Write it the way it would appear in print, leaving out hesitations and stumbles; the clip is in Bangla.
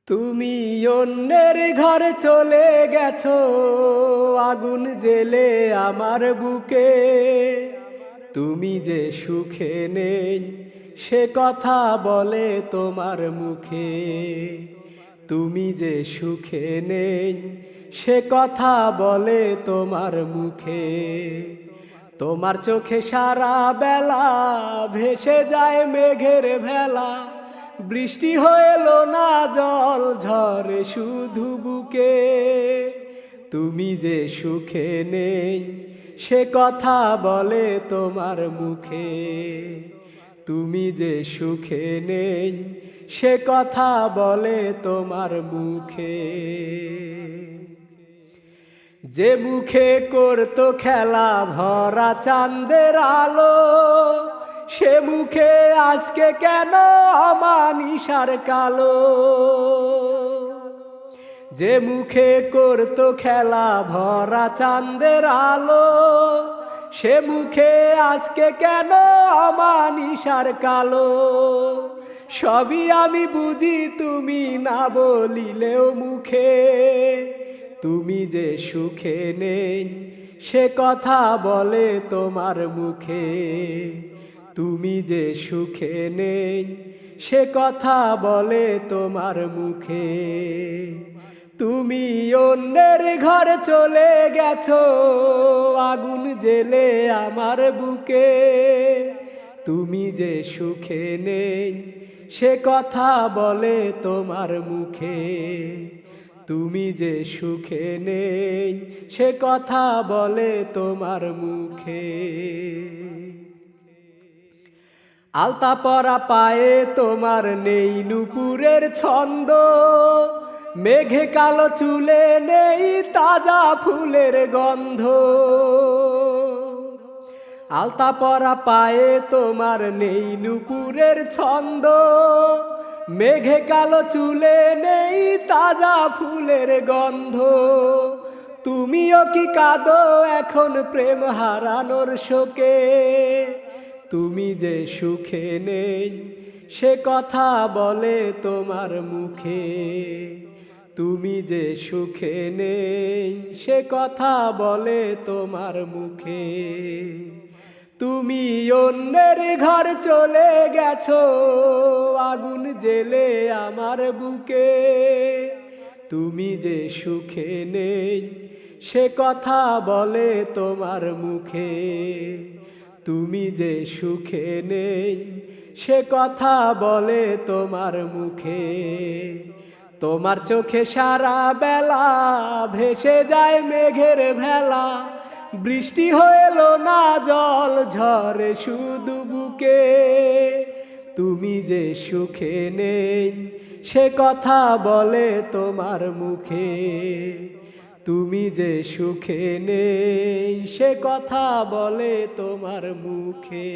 তুমি অন্যের ঘরে চলে গেছো, আগুন জ্বেলে আমার বুকে। তুমি যে সুখে নেই সে কথা বলে তোমার মুখে। তুমি যে সুখে নেই সে কথা বলে তোমার মুখে। তোমার চোখে সারা বেলা ভেসে যায় মেঘের ভেলা। বৃষ্টি হইলো না, জল ঝরে শুধু বুকে। তুমি যে সুখে নেই সে কথা বলে তোমার মুখে। তুমি যে সুখে নেই সে কথা বলে তোমার মুখে। যে মুখে করতো খেলা ভরা চাঁদের আলো, সে মুখে আজকে কেন অমানিসার কালো। যে মুখে করতো খেলা ভরা চাঁদের আলো, সে মুখে আজকে কেন অমানিসার কালো। সবই আমি বুঝি তুমি না বলিলেও মুখে। তুমি যে সুখে নেই সে কথা বলে তোমার মুখে। তুমি যে সুখে নেই সে কথা বলে তোমার মুখে। তুমি অন্যের ঘরে চলে গেছো, আগুন জ্বেলে আমার বুকে। তুমি যে সুখে নেই সে কথা বলে তোমার মুখে। তুমি যে সুখে নেই সে কথা বলে তোমার মুখে। আলতা পরা পায়ে তোমার নেই নুপুরের ছন্দ, মেঘে কালো চুলে নেই তাজা ফুলের গন্ধ। আলতা পরা পায়ে তোমার নেই নুপুরের ছন্দ, মেঘে কালো চুলে নেই তাজা ফুলের গন্ধ। তুমিও কি কাঁদো এখন প্রেম হারানোর শোকে। তুমি যে সুখে নেই সে কথা বলে তোমার মুখে। তুমি যে সুখে নেই সে কথা বলে তোমার মুখে। তুমি অন্যের ঘর চলে গেছো, আগুন জ্বেলে আমার বুকে। তুমি যে সুখে নেই সে কথা বলে তোমার মুখে। তুমি যে সুখে নেই সে কথা বলে তোমার মুখে। তোমার চোখে সারা বেলা ভেসে যায় মেঘের ভেলা। বৃষ্টি হইলো না, জল ঝরে শুধু বুকে। তুমি যে সুখে নেই সে কথা বলে তোমার মুখে। তুমি যে সুখে নেই সে কথা বলে তোমার মুখে।